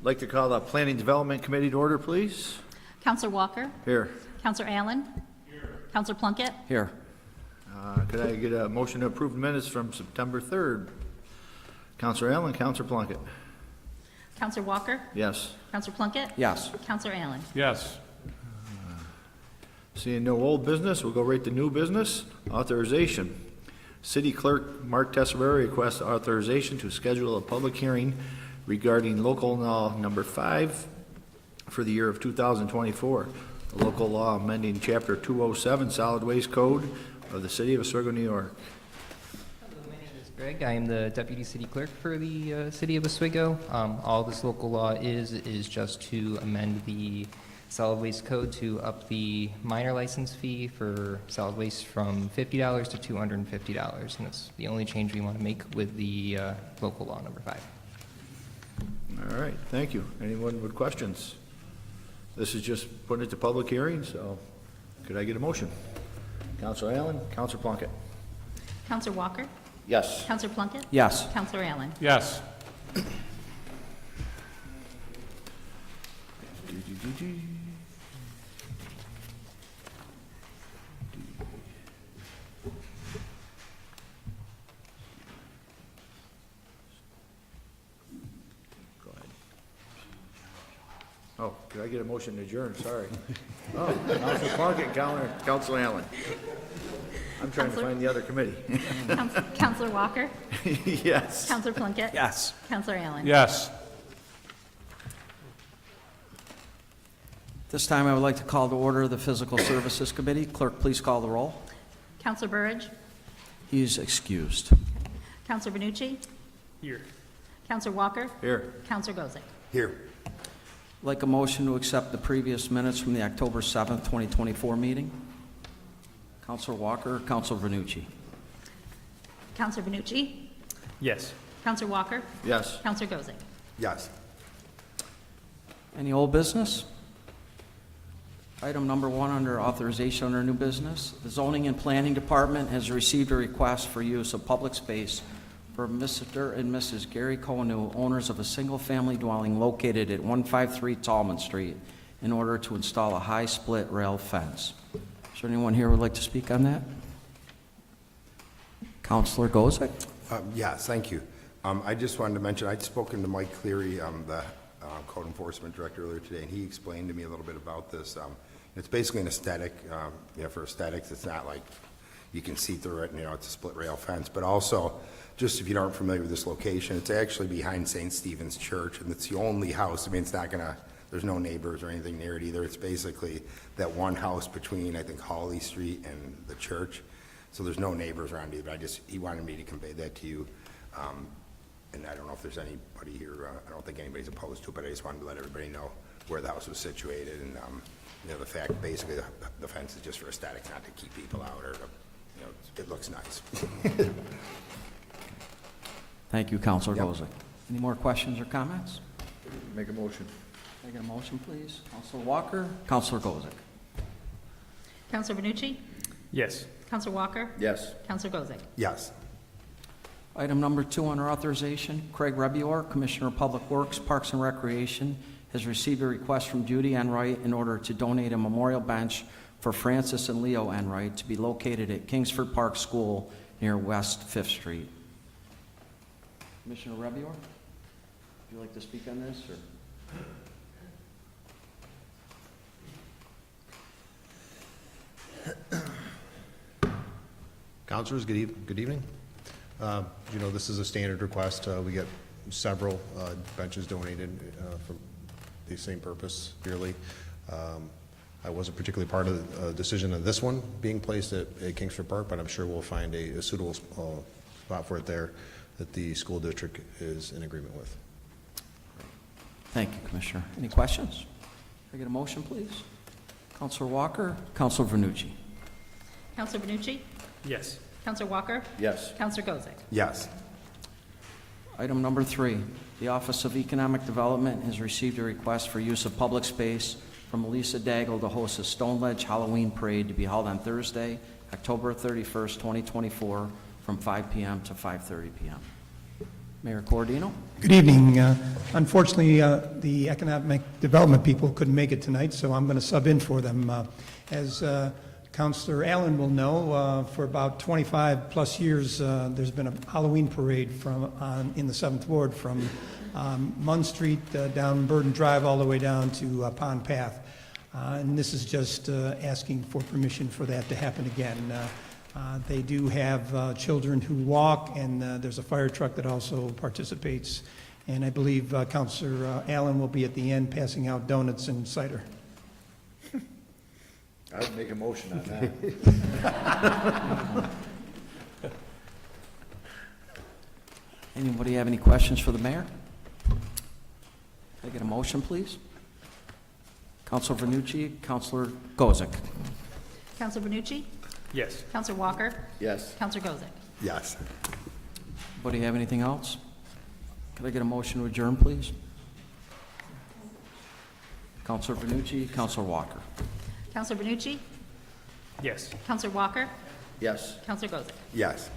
like to call the Planning Development Committee to order, please. Counselor Walker? Here. Counselor Allen? Here. Counselor Plunkett? Here. Could I get a motion to approve the minutes from September 3rd? Counselor Allen, Counselor Plunkett. Counselor Walker? Yes. Counselor Plunkett? Yes. Counselor Allen? Yes. Seeing no old business, we'll go right to new business. Authorization. City Clerk Mark Tesserer requests authorization to schedule a public hearing regarding local law number 5 for the year of 2024. The local law amending Chapter 207 Solid Waste Code of the City of Oswego, New York. My name is Greg. I am the Deputy City Clerk for the City of Oswego. All this local law is just to amend the solid waste code to up the minor license fee for solid waste from $50 to $250, and that's the only change we want to make with the local law number 5. All right, thank you. Anyone with questions? This is just putting it to public hearing, so could I get a motion? Counselor Allen, Counselor Plunkett. Counselor Walker? Yes. Counselor Plunkett? Yes. Counselor Allen? Yes. Go ahead. Oh, could I get a motion to adjourn? Sorry. Oh, Counselor Plunkett, Counselor Allen. I'm trying to Counselor- find the other committee. Counselor Walker? Yes. Counselor Plunkett? Yes. Counselor Allen? Yes. This time I would like to call to order the Physical Services Committee. Clerk, please call the roll. Counselor Burridge? He's excused. Counselor Benucci? Here. Counselor Walker? Here. Counselor Gozick? Here. Like a motion to accept the previous minutes from the October 7th, 2024 meeting. Counselor Walker, Counselor Vernucci. Counselor Benucci? Yes. Counselor Walker? Yes. Counselor Gozick? Yes. Any old business? Item number 1 under authorization under new business. The Zoning and Planning Department has received a request for use of public space for Mr. and Mrs. Gary Cohenu, owners of a single-family dwelling located at 153 Tallman Street, in order to install a high split rail fence. Is there anyone here who would like to speak on that? Counselor Gozick? Yes, thank you. I just wanted to mention, I'd spoken to Mike Cleary, the code enforcement director, earlier today, and he explained to me a little bit about this. It's basically an aesthetic, for aesthetics, it's not like you can see through it, and, it's a split rail fence. But also, just if you aren't familiar with this location, it's actually behind St. Stephen's Church, and it's the only house. I mean, it's not gonna, there's no neighbors or anything near it either. It's basically that one house between, I think, Hawley Street and the church. So there's no neighbors around either. He wanted me to convey that to you. And I don't know if there's anybody here, I don't think anybody's opposed to it, but I just wanted to let everybody know where the house was situated, and, the fact, basically, the fence is just for aesthetics, not to keep people out, or, it looks nice. Thank you, Counselor Yep. Gozick. Any more questions or comments? Make a motion. Can I get a motion, please? Counselor Walker, Counselor Gozick. Counselor Benucci? Yes. Counselor Walker? Yes. Counselor Gozick? Yes. Item number 2 under authorization, Craig Rebior, Commissioner of Public Works, Parks and Recreation, has received a request from Judy Enright in order to donate a memorial bench for Francis and Leo Enright to be located at Kingsford Park School near West 5th Street. Commissioner Rebior, would you like to speak on this, or? Councilors, good evening. This is a standard request. We get several benches donated for the same purpose yearly. I wasn't particularly part of the decision of this one being placed at Kingsford Park, but I'm sure we'll find a suitable spot for it there that the school district is in agreement with. Thank you, Commissioner. Any questions? Can I get a motion, please? Counselor Walker, Counselor Vernucci. Counselor Benucci? Yes. Counselor Walker? Yes. Counselor Gozick? Yes. Item number 3, the Office of Economic Development has received a request for use of public space from Elisa Daigle to host a Stone Ledge Halloween Parade to be held on Thursday, October 31st, 2024, from 5 p.m. to 5:30 p.m. Mayor Cordino? Good evening. Unfortunately, the economic development people couldn't make it tonight, so I'm going to sub in for them. As Councilor Allen will know, for about 25-plus years, there's been a Halloween parade in the 7th Ward from Munn Street down Burden Drive all the way down to Pond Path. And this is just asking for permission for that to happen again. They do have children who walk, and there's a fire truck that also participates. And I believe Councilor Allen will be at the end passing out donuts and cider. I would make a motion on that. Anybody have any questions for the mayor? Can I get a motion, please? Councilor Vernucci, Councilor Gozick. Counselor Vernucci? Yes. Counselor Walker? Yes. Counselor Gozick? Yes. Anybody have anything else? Could I get a motion to adjourn, please? Councilor Vernucci, Councilor Walker. Counselor Vernucci? Yes. Counselor Walker? Yes. Counselor Gozick? Yes.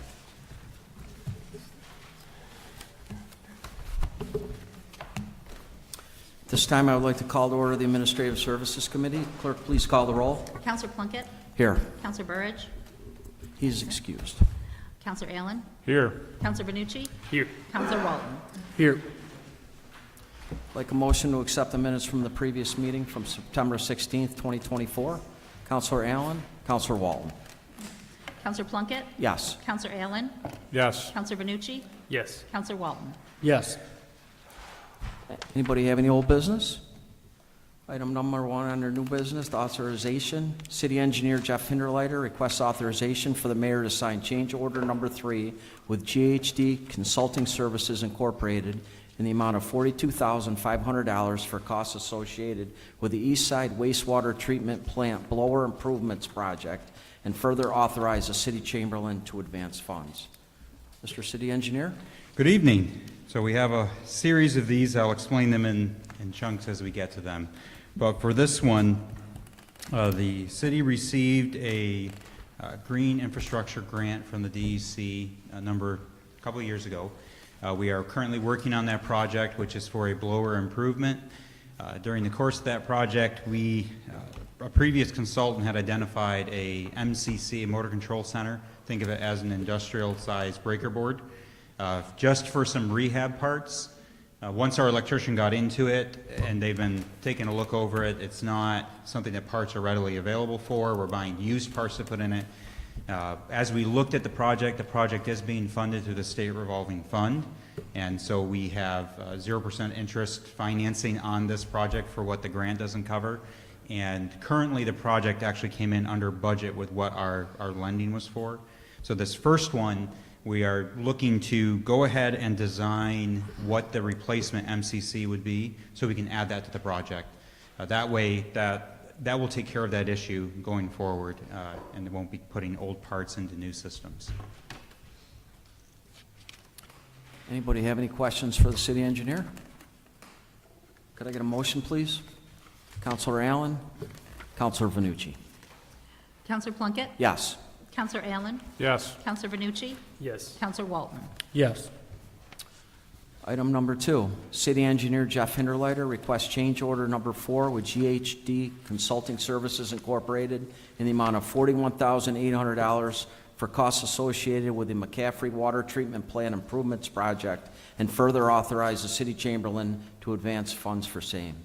This time, I would like to call to order the Administrative Services Committee. Clerk, please call the roll. Counselor Plunkett? Here. Counselor Burridge? He's excused. Counselor Allen? Here. Counselor Vernucci? Here. Counselor Walton? Here. Like a motion to accept the minutes from the previous meeting from September 16th, 2024. Counselor Allen, Counselor Walton. Counselor Plunkett? Yes. Counselor Allen? Yes. Counselor Vernucci? Yes. Counselor Walton? Yes. Anybody have any old business? Item number 1 under new business, the authorization. City Engineer Jeff Hinderleiter requests authorization for the mayor to sign change order number 3 with GHD Consulting Services Incorporated in the amount of $42,500 for costs associated with the East Side Wastewater Treatment Plant Blower Improvements Project, and further authorize the city chamberlain to advance funds. Mr. City Engineer? Good evening. So we have a series of these. I'll explain them in chunks as we get to them. But for this one, the city received a green infrastructure grant from the DEC a couple of years ago. We are currently working on that project, which is for a blower improvement. During the course of that project, a previous consultant had identified a MCC, a motor control center. Think of it as an industrial-sized breaker board, just for some rehab parts. Once our electrician got into it, and they've been taking a look over it, it's not something that parts are readily available for. We're buying used parts to put in it. As we looked at the project is being funded through the state revolving fund, and so we have 0% interest financing on this project for what the grant doesn't cover. And currently, the project actually came in under budget with what our lending was for. So this first one, we are looking to go ahead and design what the replacement MCC would be, so we can add that to the project. That way, that will take care of that issue going forward, and it won't be putting old parts into new systems. Anybody have any questions for the city engineer? Could I get a motion, please? Counselor Allen, Counselor Vernucci. Counselor Plunkett? Yes. Counselor Allen? Yes. Counselor Vernucci? Yes. Counselor Walton? Yes. Item number 2, City Engineer Jeff Hinderleiter requests change order number 4 with GHD Consulting Services Incorporated in the amount of $41,800 for costs associated with the McCaffrey Water Treatment Plant Improvements Project, and further authorize the city chamberlain to advance funds for same.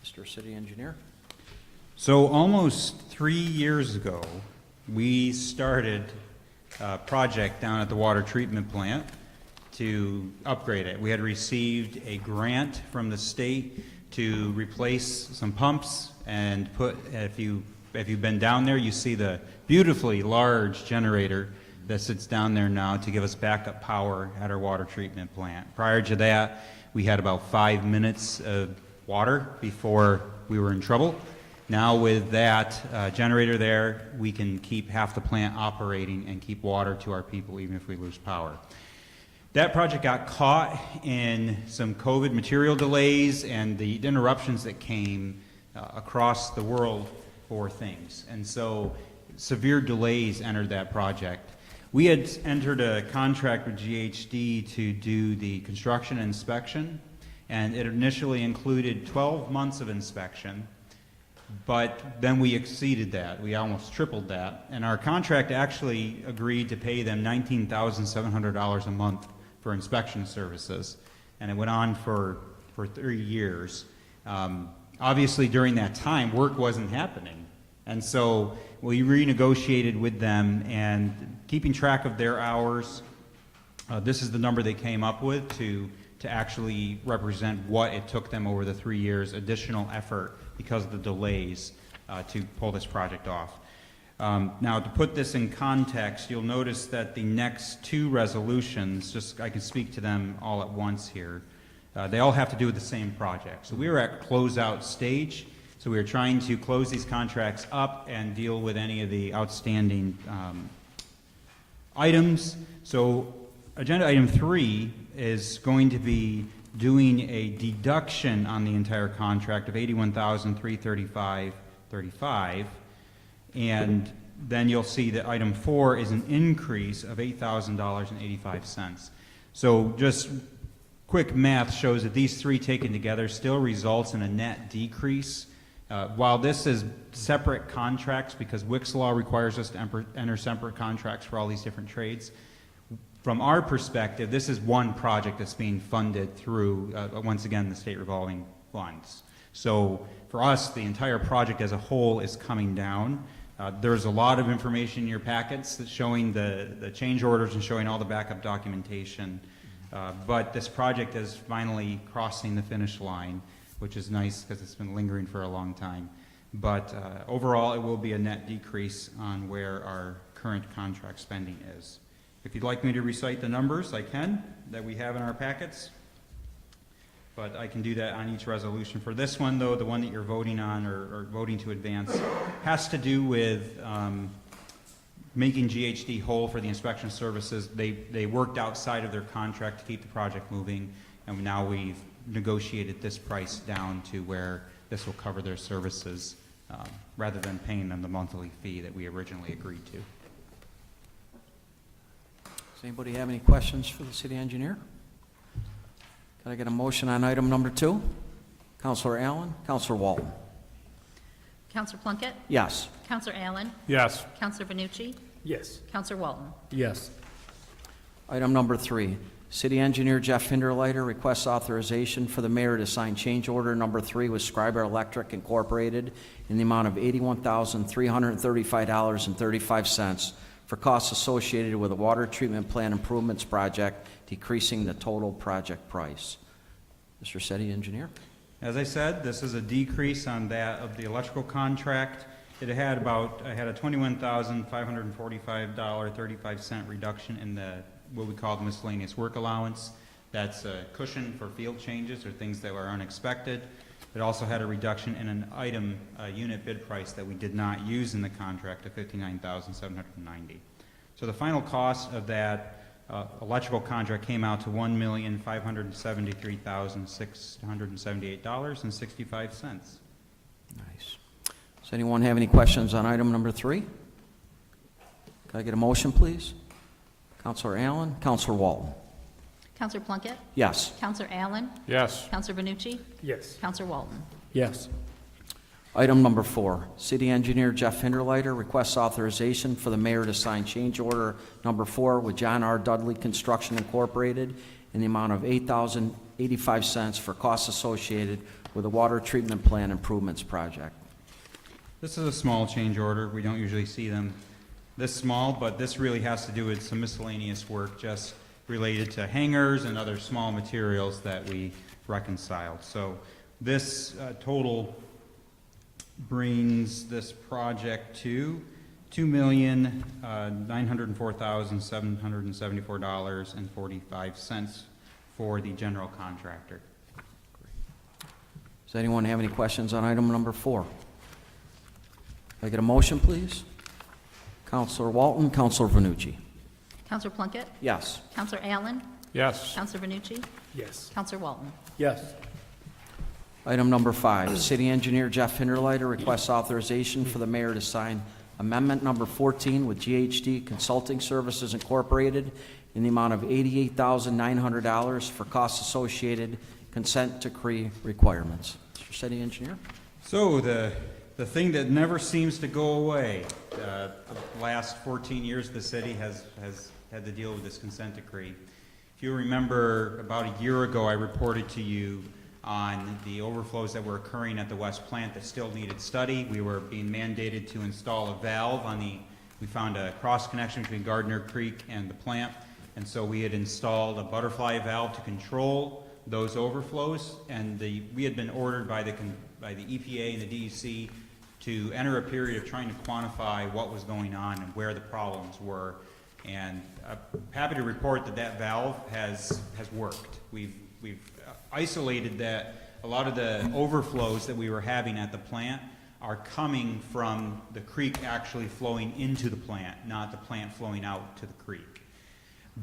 Mr. City Engineer? So almost 3 years ago, we started a project down at the water treatment plant to upgrade it. We had received a grant from the state to replace some pumps and if you've been down there, you see the beautifully large generator that sits down there now to give us backup power at our water treatment plant. Prior to that, we had about 5 minutes of water before we were in trouble. Now with that generator there, we can keep half the plant operating and keep water to our people even if we lose power. That project got caught in some COVID material delays and the interruptions that came across the world for things. And so severe delays entered that project. We had entered a contract with GHD to do the construction and inspection, And it initially included 12 months of inspection, but then we exceeded that. We almost tripled that. And our contract actually agreed to pay them $19,700 a month for inspection services. And it went on for 3 years. Obviously, during that time, work wasn't happening. And so we renegotiated with them, and keeping track of their hours, this is the number they came up with to actually represent what it took them over the 3 years, additional effort because of the delays to pull this project off. Now, to put this in context, you'll notice that the next 2 resolutions, just I can speak to them all at once here, they all have to do with the same project. So we were at closeout stage, so we were trying to close these contracts up and deal with any of the outstanding items. So agenda item 3 is going to be doing a deduction on the entire contract of $81,335.35, and then you'll see that item 4 is an increase of $8,000.85. So just quick math shows that these 3 taken together still results in a net decrease. While this is separate contracts, because Wick's law requires us to enter separate contracts for all these different trades, from our perspective, this is one project that's being funded through, once again, the state revolving funds. So for us, the entire project as a whole is coming down. There's a lot of information in your packets that's showing the change orders and showing all the backup documentation. But this project is finally crossing the finish line, which is nice because it's been lingering for a long time. But overall, it will be a net decrease on where our current contract spending is. If you'd like me to recite the numbers, I can, that we have in our packets. But I can do that on each resolution. For this one, though, the one that you're voting on or voting to advance has to do with making GHD whole for the inspection services. They worked outside of their contract to keep the project moving, and now we've negotiated this price down to where this will cover their services rather than paying them the monthly fee that we originally agreed to. Does anybody have any questions for the city engineer? Can I get a motion on item number 2? Counselor Allen, Counselor Walton. Counselor Plunkett, Yes. Counselor Allen, Yes. Counselor Vanucci, Yes. Counselor Walton. Yes. Item number 3, city engineer Jeff Hinderleiter requests authorization for the mayor to sign change order number 3 with Scriber Electric Incorporated in the amount of $81,335.35 for costs associated with a water treatment plant improvements project, decreasing the total project price. Mr. City Engineer? As I said, this is a decrease on that of the electrical contract. I had a $21,545.35 reduction in what we call the miscellaneous work allowance. That's a cushion for field changes or things that were unexpected. It also had a reduction in an item unit bid price that we did not use in the contract of $59,790. So the final cost of that electrical contract came out to $1,573,678.65. Nice. Does anyone have any questions on item number 3? Can I get a motion, please? Counselor Allen, Counselor Walton. Counselor Plunkett, Yes. Counselor Allen, Yes. Counselor Vanucci, Yes. Counselor Walton. Yes. Item number 4, city engineer Jeff Hinderleiter requests authorization for the mayor to sign change order number 4 with John R. Dudley Construction Incorporated in the amount of $8,085 for costs associated with the water treatment plant improvements project. This is a small change order. We don't usually see them this small, but this really has to do with some miscellaneous work just related to hangers and other small materials that we reconciled. So this total brings this project to $2,904,774.45 for the general contractor. Does anyone have any questions on item number 4? Can I get a motion, please? Counselor Walton, Counselor Vanucci. Counselor Plunkett, Yes. Counselor Allen, Yes. Counselor Vanucci, Yes. Counselor Walton. Yes. Item number 5, city engineer Jeff Hinderleiter requests authorization for the mayor to sign amendment number 14 with GHD Consulting Services Incorporated in the amount of $88,900 for costs associated consent decree requirements. Mr. City Engineer? So the thing that never seems to go away, the last 14 years the city has had to deal with this consent decree. If you remember, about a year ago I reported to you on the overflows that were occurring at the West Plant that still needed study. We were being mandated to install a valve we found a cross connection between Gardner Creek and the plant, and so we had installed a butterfly valve to control those overflows, and we had been ordered by the EPA and the DEC to enter a period of trying to quantify what was going on and where the problems were. And I'm happy to report that valve has worked. We've isolated that a lot of the overflows that we were having at the plant are coming from the creek actually flowing into the plant, not the plant flowing out to the creek.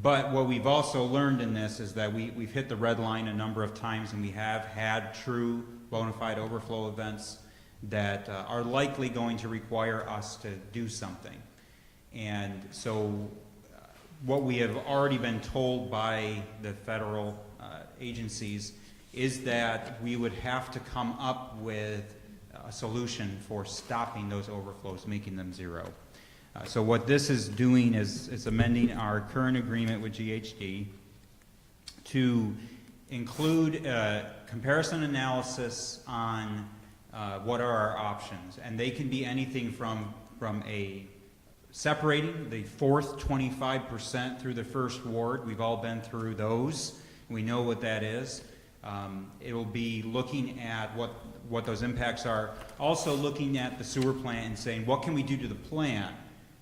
But what we've also learned in this is that we've hit the red line a number of times, and we have had true bona fide overflow events that are likely going to require us to do something. And so what we have already been told by the federal agencies is that we would have to come up with a solution for stopping those overflows, making them zero. So what this is doing is amending our current agreement with GHD to include a comparison analysis on what are our options. And they can be anything from a separating the fourth 25% through the first ward. We've all been through those. We know what that is. It will be looking at what those impacts are. Also looking at the sewer plant and saying, what can we do to the plant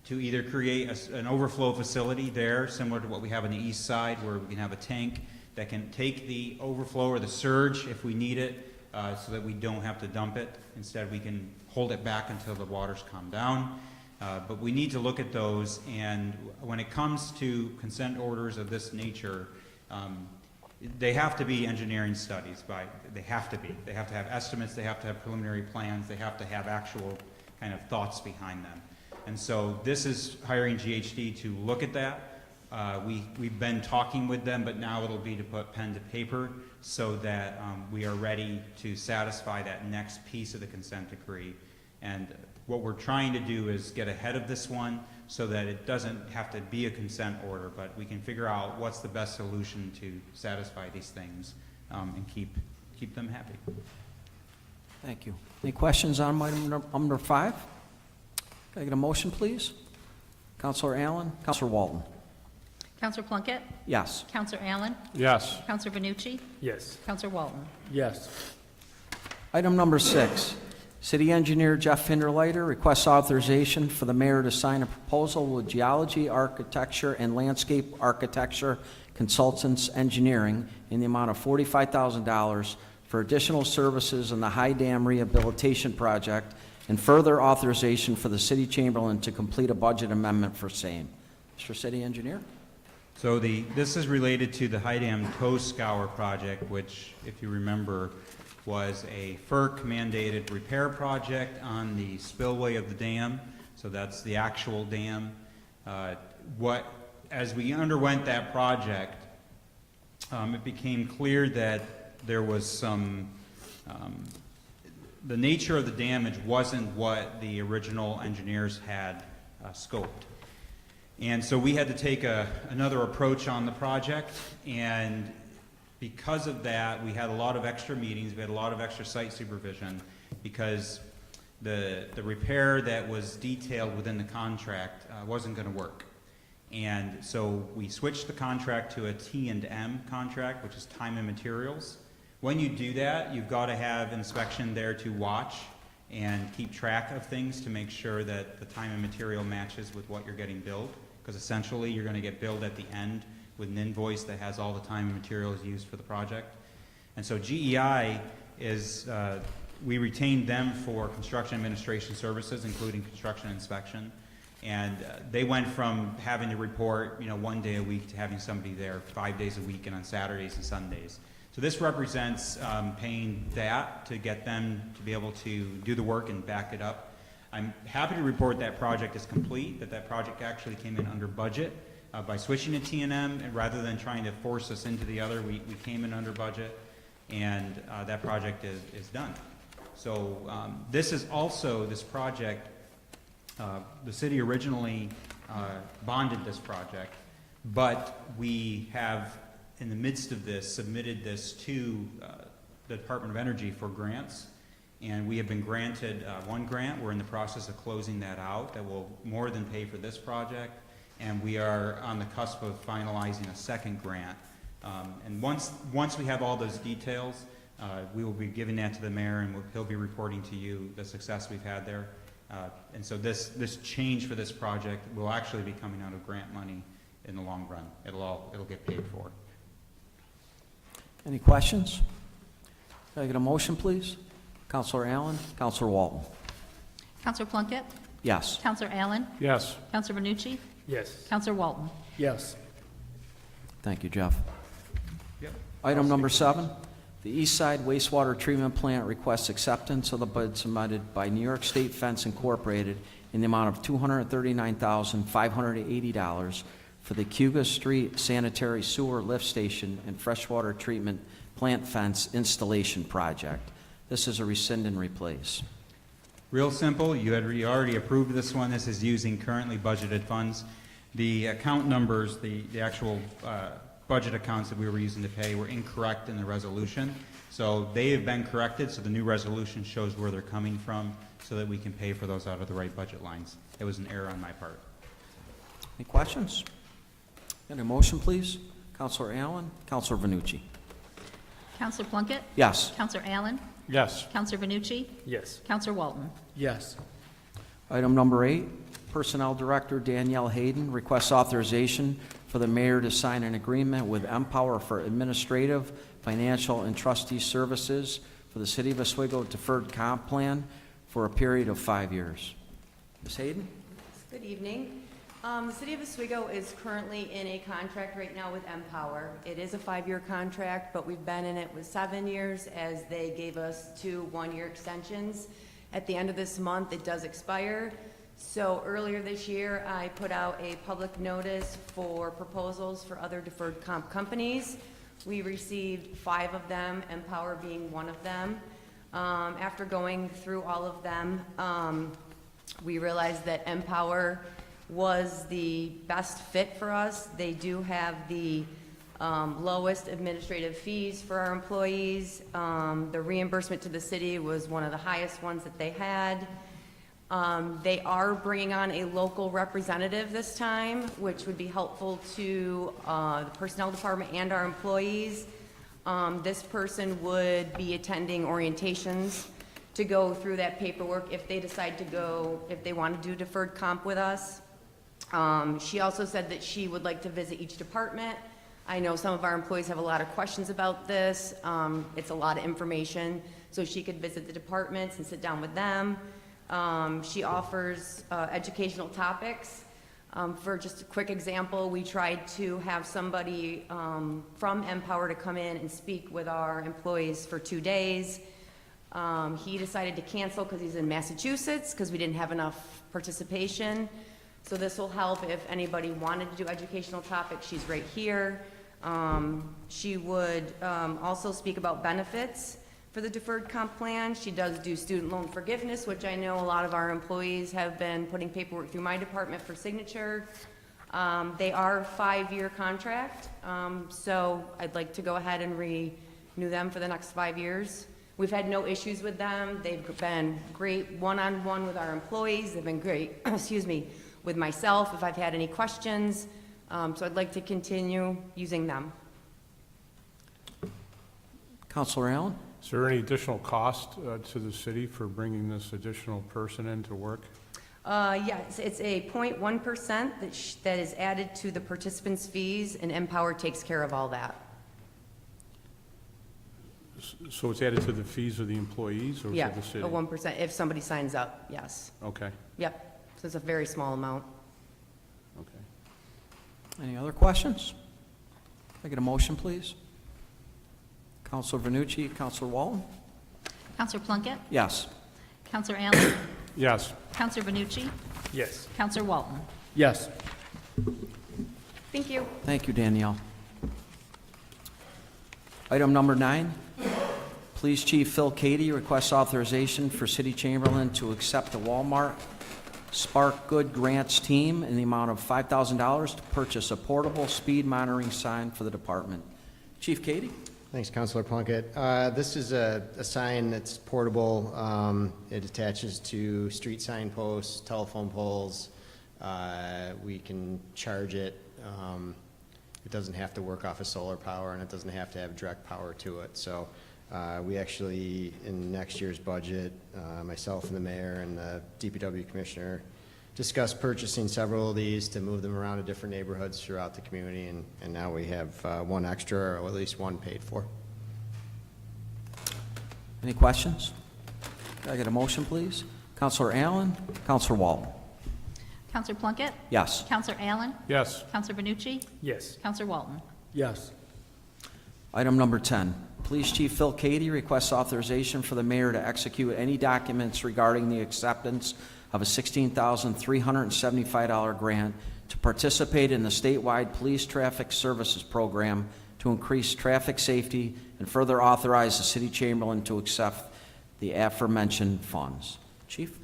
to either create an overflow facility there, similar to what we have on the east side, where we can have a tank that can take the overflow or the surge if we need it, so that we don't have to dump it. Instead, we can hold it back until the waters calm down. But we need to look at those, and when it comes to consent orders of this nature, they have to be engineering studies. They have to be. They have to have estimates, they have to have preliminary plans, they have to have actual kind of thoughts behind them. And so this is hiring GHD to look at that. We've been talking with them, but now it'll be to put pen to paper so that we are ready to satisfy that next piece of the consent decree. And what we're trying to do is get ahead of this one so that it doesn't have to be a consent order, but we can figure out what's the best solution to satisfy these things and keep them happy. Thank you. Any questions on item number 5? Can I get a motion, please? Councilor Allen? Councilor Walton? Counselor Plunkett? Yes. Counselor Allen? Yes. Counselor Benucci? Yes. Counselor Walton? Yes. Item number 6, City Engineer Jeff Hinderleiter requests authorization for the mayor to sign a proposal with Geology, Architecture, and Landscape Architecture Consultants Engineering in the amount of $45,000 for additional services in the High Dam Rehabilitation Project, and further authorization for the City Chamberlain to complete a budget amendment for same. Mr. City Engineer? So this is related to the High Dam Toe Scour project, which, if you remember, was a FERC-mandated repair project on the spillway of the dam. So that's the actual dam. As we underwent that project, it became clear that there was some the nature of the damage wasn't what the original engineers had scoped. And so we had to take another approach on the project, and because of that, we had a lot of extra meetings, we had a lot of extra site supervision, because the repair that was detailed within the contract wasn't going to work. And so we switched the contract to a T&M contract, which is time and materials. When you do that, you've got to have inspection there to watch and keep track of things to make sure that the time and material matches with what you're getting billed, because essentially you're going to get billed at the end with an invoice that has all the time and materials used for the project. And so GEI is, we retained them for construction administration services, including construction inspection. And they went from having to report, 1 day a week to having somebody there 5 days a week and on Saturdays and Sundays. So this represents paying that to get them to be able to do the work and back it up. I'm happy to report that project is complete, that project actually came in under budget. by switching to T&M, and rather than trying to force us into the other, we came in under budget, and that project is done. So this is also, this project, the city originally bonded this project, but we have, in the midst of this, submitted this to the Department of Energy for grants, and we have been granted one grant. We're in the process of closing that out. That will more than pay for this project, and we are on the cusp of finalizing a second grant. And once we have all those details, we will be giving that to the mayor, and he'll be reporting to you the success we've had there. And so this change for this project will actually be coming out of grant money in the long run. It'll get paid for. Any questions? Can I get a motion, please? Counselor Allen, Counselor Walton. Counselor Plunkett, Yes. Counselor Allen, Yes. Counselor Vernucci, Yes. Counselor Walton. Yes. Thank you, Jeff. Yep. Item number 7, the East Side Wastewater Treatment Plant requests acceptance of the bid submitted by New York State Fence Incorporated in the amount of $239,580 for the Cuga Street Sanitary Sewer Lift Station and Freshwater Treatment Plant Fence Installation Project. This is a rescind and replace. Real simple. You already approved this one. This is using currently budgeted funds. The account numbers, the actual budget accounts that we were using to pay were incorrect in the resolution. So they have been corrected, so the new resolution shows where they're coming from so that we can pay for those out of the right budget lines. It was an error on my part. Any questions? Get a motion, please? Counselor Allen, Counselor Vernucci. Counselor Plunkett, Yes. Counselor Allen, Yes. Counselor Vernucci, Yes. Counselor Walton. Yes. Item number 8, Personnel Director Danielle Hayden requests authorization for the mayor to sign an agreement with Empower for administrative, financial, and trustee services for the City of Oswego Deferred Comp Plan for a period of 5 years. Ms. Hayden? Good evening. The City of Oswego is currently in a contract right now with Empower. It is a 5-year contract, but we've been in it with 7 years as they gave us 2 one-year extensions. At the end of this month, it does expire. So earlier this year, I put out a public notice for proposals for other deferred comp companies. We received 5 of them, Empower being one of them. After going through all of them, we realized that Empower was the best fit for us. They do have the lowest administrative fees for our employees. The reimbursement to the city was one of the highest ones that they had. They are bringing on a local representative this time, which would be helpful to the personnel department and our employees. This person would be attending orientations to go through that paperwork if they decide to go, if they want to do deferred comp with us. She also said that she would like to visit each department. I know some of our employees have a lot of questions about this. It's a lot of information, so she could visit the departments and sit down with them. She offers educational topics. For just a quick example, we tried to have somebody from Empower to come in and speak with our employees for 2 days. He decided to cancel because he's in Massachusetts because we didn't have enough participation. So this will help if anybody wanted to do educational topics. She's right here. She would also speak about benefits for the deferred comp plan. She does do student loan forgiveness, which I know a lot of our employees have been putting paperwork through my department for signature. They are 5-year contract, so I'd like to go ahead and renew them for the next 5 years. We've had no issues with them. They've been great one-on-one with our employees. They've been great, excuse me, with myself if I've had any questions. So I'd like to continue using them. Counselor Allen? Is there any additional cost to the city for bringing this additional person in to work? Yes, it's a 0.1% that is added to the participants' fees, and Empower takes care of all that. So it's added to the fees of the employees or Yeah, to the city? a 1% if somebody signs up, yes. Okay, Yep, so it's a very small amount. okay. Any other questions? Can I get a motion, please? Counselor Vernucci, Counselor Walton? Counselor Plunkett, Yes. Counselor Allen, Yes. Counselor Vernucci, Yes. Counselor Walton. Yes. Thank you. Thank you, Danielle. Item number 9, Police Chief Phil Cady requests authorization for City Chamberlain to accept the Walmart Spark Good Grants Team in the amount of $5,000 to purchase a portable speed monitoring sign for the department. Chief Cady? Thanks, Councilor Plunkett. This is a sign that's portable. It attaches to street signposts, telephone poles. We can charge it. It doesn't have to work off of solar power, and it doesn't have to have direct power to it. So we actually, in next year's budget, myself and the mayor and the DPW commissioner discussed purchasing several of these to move them around to different neighborhoods throughout the community, and now we have one extra, or at least one paid for. Any questions? Can I get a motion, please? Counselor Allen, Counselor Walton. Counselor Plunkett? Yes. Counselor Allen? Yes. Counselor Benucci? Yes. Counselor Walton? Yes. Item number 10, Police Chief Phil Cady requests authorization for the mayor to execute any documents regarding the acceptance of a $16,375 grant to participate in the statewide police traffic services program to increase traffic safety and further authorize the city chamberlain to accept the aforementioned funds. Chief?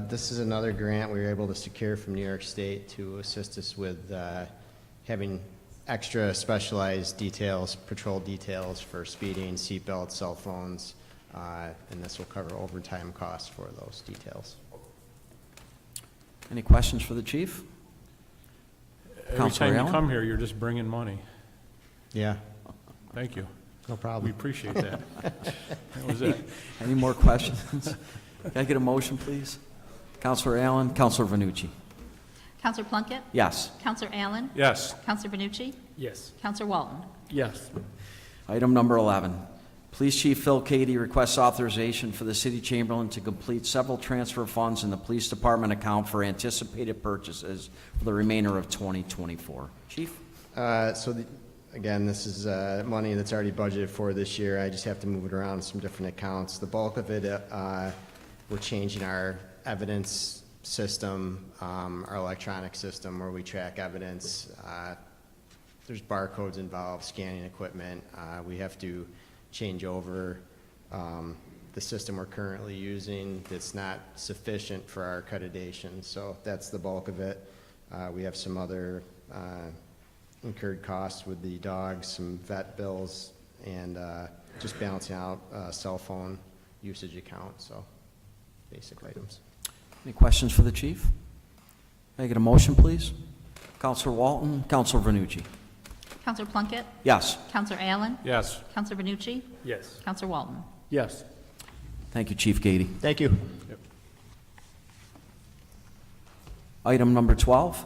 This is another grant we were able to secure from New York State to assist us with having extra specialized details, patrol details for speeding, seatbelts, cell phones, and this will cover overtime costs for those details. Any questions for the chief? Every Counselor time you Allen? come here, you're just bringing money. Yeah, Thank you. no We problem. appreciate that. That was it. Any more questions? Can I get a motion, please? Counselor Allen, Counselor Venucci. Counselor Plunkett? Yes. Counselor Allen? Yes. Counselor Benucci? Yes. Counselor Walton? Yes. Item number 11, Police Chief Phil Cady requests authorization for the city chamberlain to complete several transfer funds in the police department account for anticipated purchases for the remainder of 2024. Chief? Again, this is money that's already budgeted for this year. I just have to move it around in some different accounts. The bulk of it, we're changing our evidence system, our electronic system where we track evidence. There's barcodes involved, scanning equipment. We have to change over the system we're currently using that's not sufficient for our accreditation. So that's the bulk of it. We have some other incurred costs with the dogs, some vet bills, and just balancing out cell phone usage account, so basic items. Any questions for the chief? Can I get a motion, please? Counselor Walton, Counselor Vernucci. Counselor Plunkett? Yes. Counselor Allen? Yes. Counselor Benucci? Yes. Counselor Walton? Yes. Thank you, Chief Cady. Thank you. Item number 12,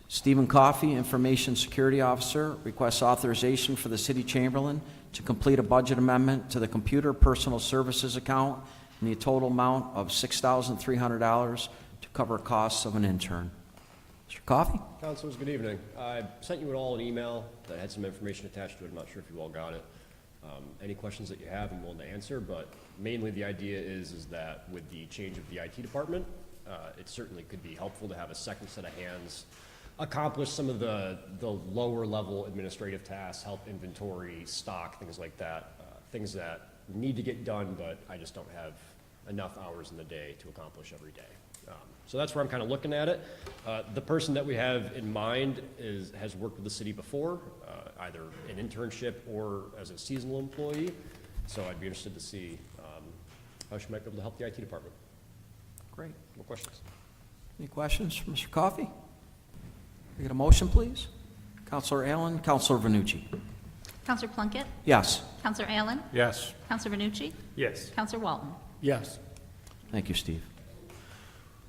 Stephen Coffey, Information Security Officer, requests authorization for the city chamberlain to complete a budget amendment to the computer personal services account in the total amount of $6,300 to cover costs of an intern. Mr. Coffey? Councilors, good evening. I sent you all an email that had some information attached to it. I'm not sure if you all got it. Any questions that you have, I'm willing to answer, but mainly the idea is that with the change of the IT department, it certainly could be helpful to have a second set of hands accomplish some of the lower level administrative tasks, help inventory, stock, things like that, things that need to get done, but I just don't have enough hours in the day to accomplish every day. So that's where I'm kind of looking at it. The person that we have in mind has worked with the city before, either an internship or as a seasonal employee. So I'd be interested to see how she might be able to help the IT department. Great. No questions. Any questions for Mr. Coffey? Can I get a motion, please? Counselor Allen, Counselor Vernucci. Counselor Plunkett? Yes. Counselor Allen? Yes. Counselor Benucci? Yes. Counselor Walton? Yes. Thank you, Steve.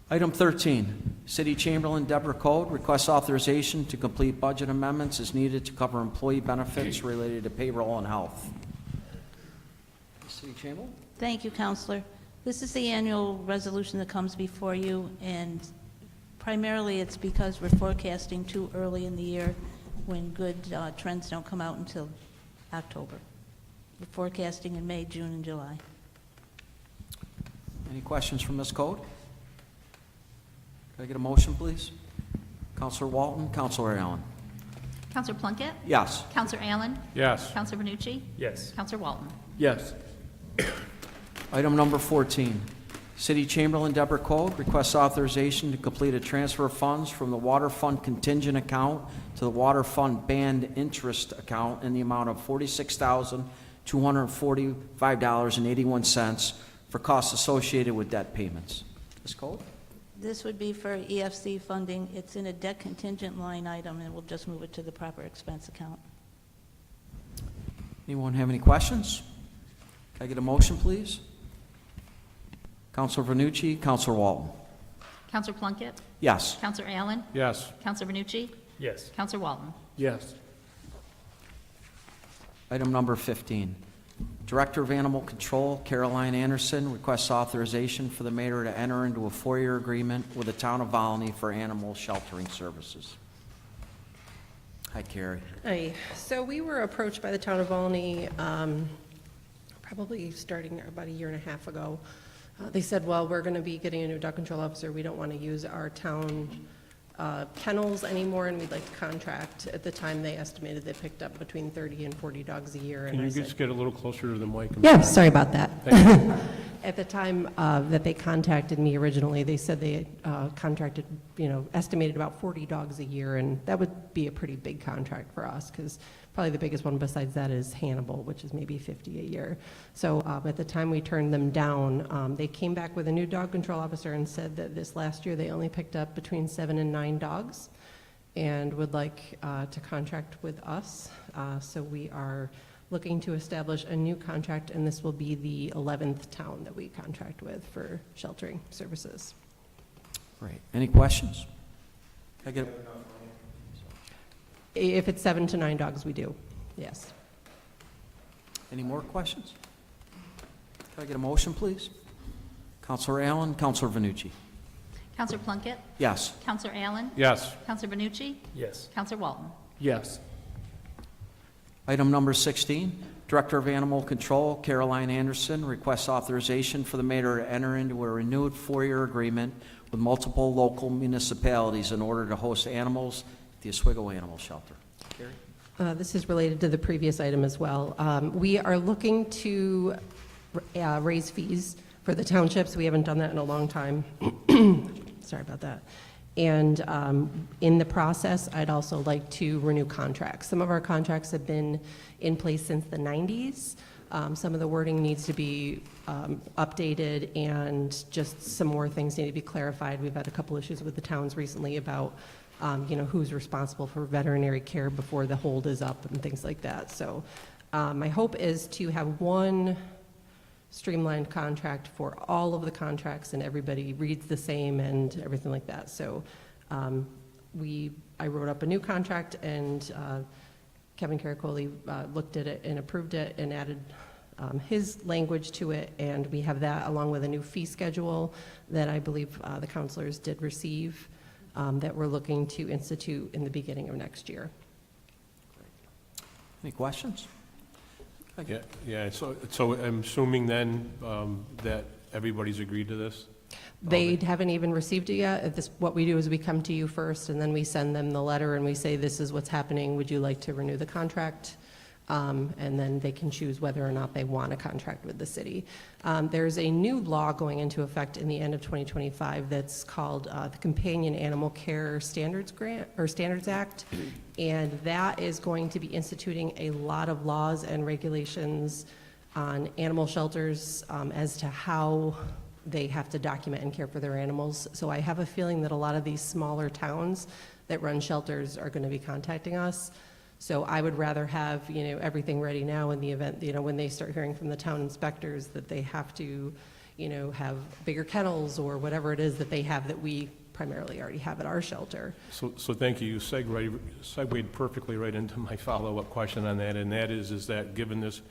Item 13, City Chamberlain Deborah Code requests authorization to complete budget amendments as needed to cover employee benefits related to payroll and health. City Chamberlain? Thank you, Counselor. This is the annual resolution that comes before you, and primarily it's because we're forecasting too early in the year when good trends don't come out until October. We're forecasting in May, June, and July. Any questions from Ms. Code? Can I get a motion, please? Counselor Walton, Counselor Allen. Counselor Plunkett? Yes. Counselor Allen? Yes. Counselor Vernucci? Yes. Counselor Walton? Yes. Item number 14, City Chamberlain Deborah Cole requests authorization to complete a transfer of funds from the Water Fund contingent account to the Water Fund band interest account in the amount of $46,245.81 for costs associated with debt payments. Ms. Cole? This would be for EFC funding. It's in a debt contingent line item, and we'll just move it to the proper expense account. Anyone have any questions? Can I get a motion, please? Counselor Vernucci, Counselor Walton. Counselor Plunkett? Yes. Counselor Allen? Yes. Counselor Vernucci? Yes. Counselor Walton? Yes. Item number 15, Director of Animal Control Caroline Anderson requests authorization for the mayor to enter into a 4-year agreement with the town of Volney for animal sheltering services. Hi, Carrie. Hi. So we were approached by the town of Volney, probably starting about a year and a half ago. They said, well, we're going to be getting a new dog control officer. We don't want to use our town kennels anymore, and we'd like to contract. At the time, they estimated they picked up between 30 and 40 dogs a year. Can you just get a little closer to the mic? Yeah, sorry about that. Thank you. At the time that they contacted me originally, they said they contracted, estimated about 40 dogs a year, and that would be a pretty big contract for us, because probably the biggest one besides that is Hannibal, which is maybe 50 a year. So at the time we turned them down, they came back with a new dog control officer and said that this last year they only picked up between 7 and 9 dogs and would like to contract with us. So we are looking to establish a new contract, and this will be the 11th town that we contract with for sheltering services. Great. Any questions? Can I get If it's 7 to 9 dogs, we do, yes. any more questions? Can I get a motion, please? Counselor Allen, Counselor Vernucci. Counselor Plunkett? Yes. Counselor Allen? Yes. Counselor Vernucci? Yes. Counselor Walton? Yes. Item number 16, Director of Animal Control Caroline Anderson requests authorization for the mayor to enter into a renewed 4-year agreement with multiple local municipalities in order to host animals at the Oswego Animal Shelter. Carrie? This is related to the previous item as well. We are looking to raise fees for the townships. We haven't done that in a long time. Sorry about that. And in the process, I'd also like to renew contracts. Some of our contracts have been in place since the 90s. Some of the wording needs to be updated, and just some more things need to be clarified. We've had a couple issues with the towns recently about who's responsible for veterinary care before the hold is up and things like that. So my hope is to have one streamlined contract for all of the contracts, and everybody reads the same and everything like that. So I wrote up a new contract, and Kevin Caracoli looked at it and approved it and added his language to it, and we have that along with a new fee schedule that I believe the counselors did receive that we're looking to institute in the beginning of next year. Any questions? Yeah. So I'm assuming then that everybody's agreed to this? They haven't even received it yet. What we do is we come to you first, and then we send them the letter, and we say, this is what's happening. Would you like to renew the contract? And then they can choose whether or not they want a contract with the city. There's a new law going into effect in the end of 2025 that's called the Companion Animal Care Standards Act, and that is going to be instituting a lot of laws and regulations on animal shelters as to how they have to document and care for their animals. So I have a feeling that a lot of these smaller towns that run shelters are going to be contacting us. So I would rather have, everything ready now in the event, when they start hearing from the town inspectors that they have to, have bigger kennels or whatever it is that they have that we primarily already have at our shelter. So thank you. You segued perfectly right into my follow-up question on that, and that is that given this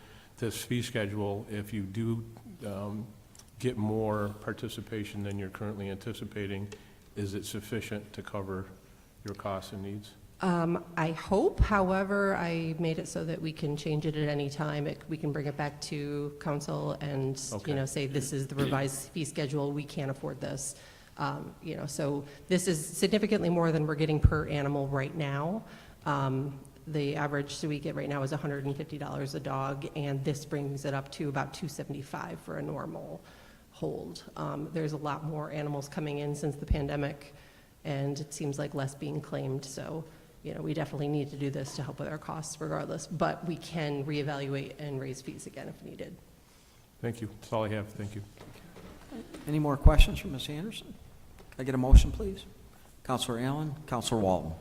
fee schedule, if you do get more participation than you're currently anticipating, is it sufficient to cover your costs and needs? I hope, however, I made it so that we can change it at any time. We can bring it back to council and, say this is the revised fee schedule, we can't afford this. So this is significantly more than we're getting per animal right now. The average we get right now is $150 a dog, and this brings it up to about $275 for a normal hold. There's a lot more animals coming in since the pandemic, and it seems like less being claimed. So, we definitely need to do this to help with our costs regardless, but we can reevaluate and raise fees again if needed. Thank you. That's all I have. Thank you. Any more questions from Ms. Anderson? Can I get a motion, please? Counselor Allen, Counselor Walton.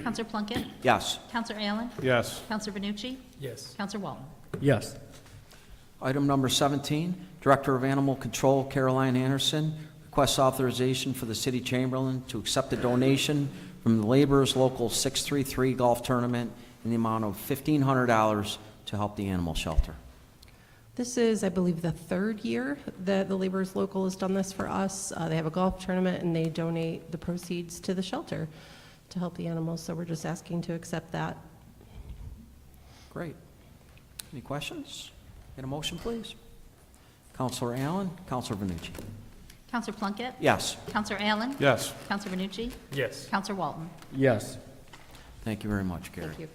Counselor Plunkett? Yes. Counselor Allen? Yes. Counselor Benucci? Yes. Counselor Walton? Yes. Item number 17, Director of Animal Control Caroline Anderson requests authorization for the City Chamberlain to accept a donation from the Laborers Local 633 Golf Tournament in the amount of $1,500 to help the animal shelter. This is, I believe, the third year that the Laborers Local has done this for us. They have a golf tournament, and they donate the proceeds to the shelter to help the animals, so we're just asking to accept that. Great. Any questions? Get a motion, please? Counselor Allen, Counselor Benucci. Counselor Plunkett? Yes. Counselor Allen? Yes. Counselor Benucci? Yes. Counselor Walton? Yes. Thank you very much, Gary. Thank you.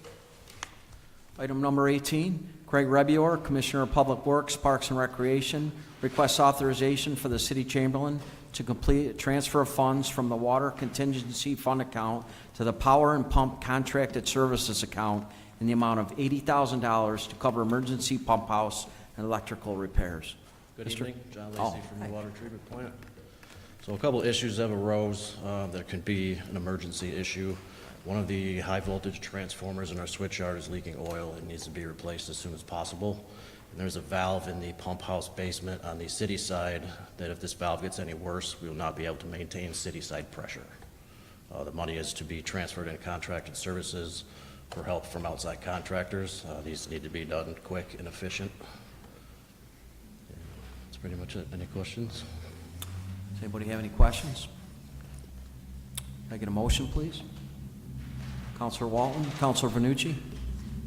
Item number 18, Craig Rebior, Commissioner of Public Works, Parks and Recreation, requests authorization for the City Chamberlain to complete a transfer of funds from the Water Contingency Fund account to the Power and Pump Contracted Services account in the amount of $80,000 to cover emergency pump house and electrical repairs. Good Mr. evening, John Oh. Lacy from the Water Treatment Plant. So a couple issues have arose that could be an emergency issue. One of the high voltage transformers in our switch yard is leaking oil. It needs to be replaced as soon as possible. And there's a valve in the pump house basement on the city side that if this valve gets any worse, we will not be able to maintain city side pressure. The money is to be transferred into contracted services for help from outside contractors. These need to be done quick and efficient. That's pretty much it. Any questions? Does anybody have any questions? Can I get a motion, please? Counselor Walton, Counselor Benucci?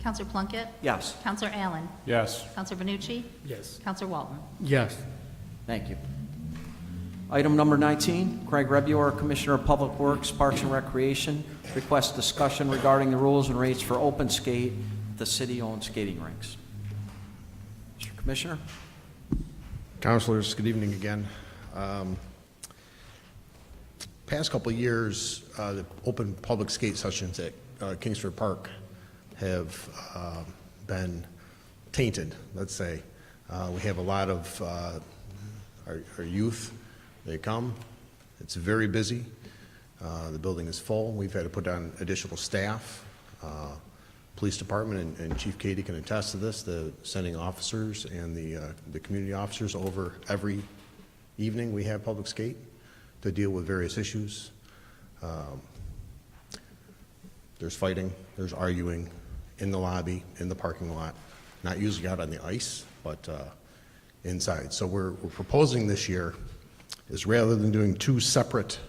Counselor Plunkett? Yes. Counselor Allen? Yes. Counselor Benucci? Yes. Counselor Walton? Yes. Thank you. Item number 19, Craig Rebior, Commissioner of Public Works, Parks and Recreation, requests discussion regarding the rules and rates for open skate at the city-owned skating rinks. Mr. Commissioner? Councilors, good evening again. Past couple of years, the open public skate sessions at Kingsford Park have been tainted, let's say. We have a lot of our youth, they come, it's very busy, the building is full, we've had to put on additional staff. Police department and Chief Katie can attest to this, the sending officers and the community officers over every evening we have public skate to deal with various issues. There's fighting, there's arguing in the lobby, in the parking lot, not usually out on the ice, but inside. So we're proposing this year is rather than doing two separate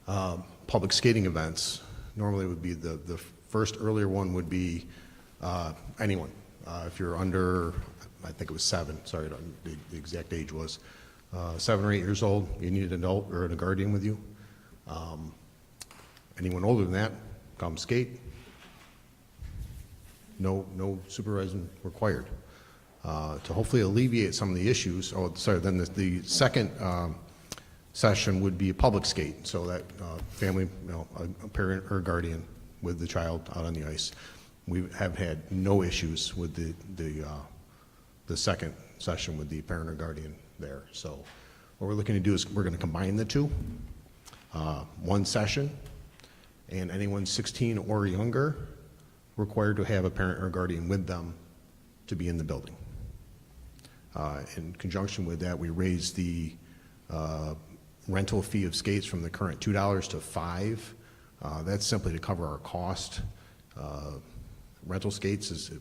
public skating events, normally it would be the first earlier one would be anyone. If you're under, I think it was 7, sorry, I don't know the exact age was, 7 or 8 years old, you need an adult or a guardian with you. Anyone older than that, come skate. No supervision required. To hopefully alleviate some of the issues, then the second session would be a public skate, so that family, a parent or guardian with the child out on the ice. We have had no issues with the second session with the parent or guardian there. So what we're looking to do is we're going to combine the two, one session, and anyone 16 or younger required to have a parent or guardian with them to be in the building. In conjunction with that, we raised the rental fee of skates from the current $2 to $5. That's simply to cover our cost. Rental skates is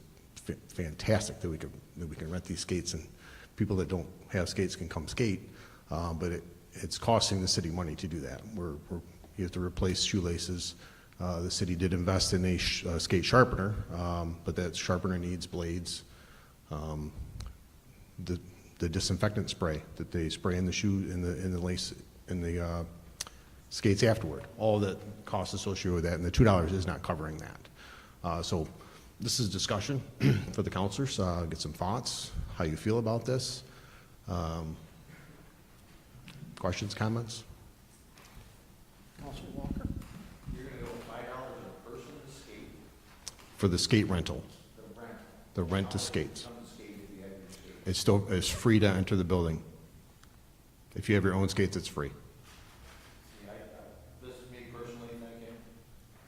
fantastic that we can rent these skates and people that don't have skates can come skate, but it's costing the city money to do that. You have to replace shoelaces. The city did invest in a skate sharpener, but that sharpener needs blades. The disinfectant spray that they spray in the shoe, in the lace, in the skates afterward. All the costs associated with that, and the $2 is not covering that. So this is discussion for the counselors, get some thoughts, how you feel about this. Questions, comments? Counselor Walker? You're gonna go $5 a person to skate? For the skate rental, The rent. the rent to skates. Come to skate if you have your skate. It's still, it's free to enter the building. If you have your own skates, it's free. See, this is me personally thinking,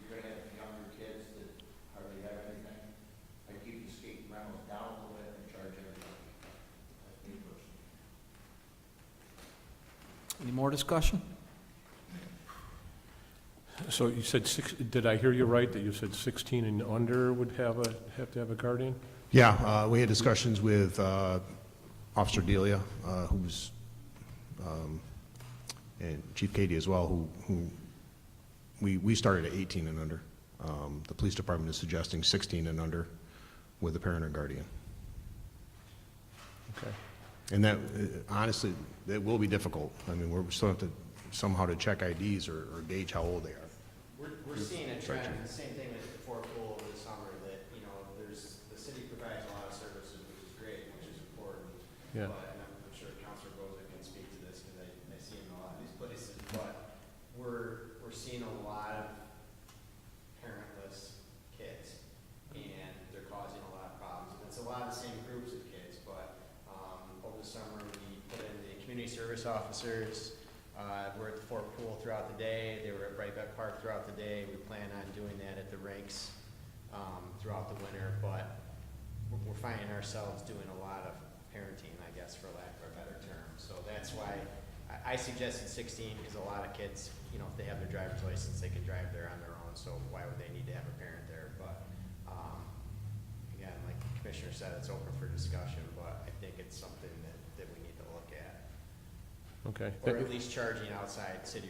you're gonna have younger kids that hardly have anything. I keep the skate rentals down a little bit and charge everybody. That's me personally. Any more discussion? So you said did I hear you right, that you said 16 and under would have to have a guardian? Yeah, we had discussions with Officer Delia, who's, and Chief Katie as well, who we started at 18 and under. The police department is suggesting 16 and under with a parent or guardian. Okay. And that, honestly, it will be difficult. I mean, we're still have to somehow to check IDs or gauge how old they are. We're seeing a trend, the same thing with the Fort Pool over the summer, that, you know, the city provides a lot of services, which is great, which is important. Yeah. But, and I'm sure Councilor Boza can speak to this, because I see him in a lot of these places, but we're seeing a lot of parentless kids, and they're causing a lot of problems. And it's a lot of the same groups of kids, but, over the summer, we put in the community service officers. We're at the Fort Pool throughout the day. They were at Brightbeck Park throughout the day. We plan on doing that at the rinks throughout the winter, but we're finding ourselves doing a lot of parenting, I guess, for lack of a better term. So that's why I suggested 16, because a lot of kids, you know, if they have their driver's license, they can drive there on their own, so why would they need to have a parent there? But again, like the Commissioner said, it's open for discussion, but I think it's something that we need to look at. Okay. Or at least charging outside city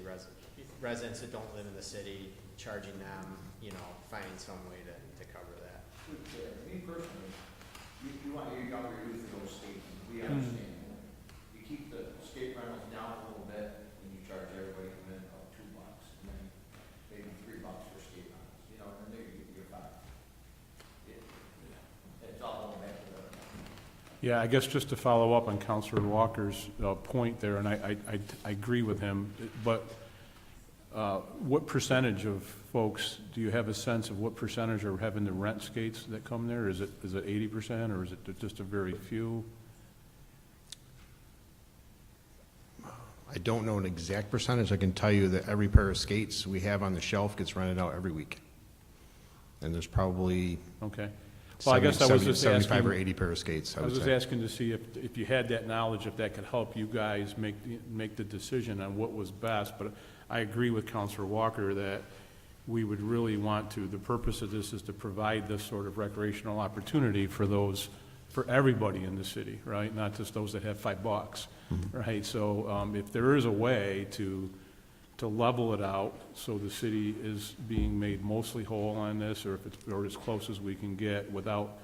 residents that don't live in the city, charging them, you know, finding some way to cover that. Me personally, you want your younger youth to go skating, we understand. You keep the skate rentals down a little bit, and you charge everybody come in about $2, and then maybe $3 for skate rentals, you know, and then you're fine. It's all going back to the. Yeah, I guess just to follow up on Counselor Walker's point there, and I agree with him, but what percentage of folks, do you have a sense of what percentage are having the rent skates that come there? Is it 80%, or is it just a very few? I don't know an exact percentage. I can tell you that every pair of skates we have on the shelf gets rented out every week. And there's probably Okay. Well, I guess I was just 75 asking, or 80 pair of skates, I I would was just say. asking to see if you had that knowledge, if that could help you guys make the decision on what was best. But I agree with Counselor Walker that we would really want to, the purpose of this is to provide this sort of recreational opportunity for those, for everybody in the city, right? Not just those that have $5, right? So if there is a way to level it out so the city is being made mostly whole on this, or if it's, or as close as we can get without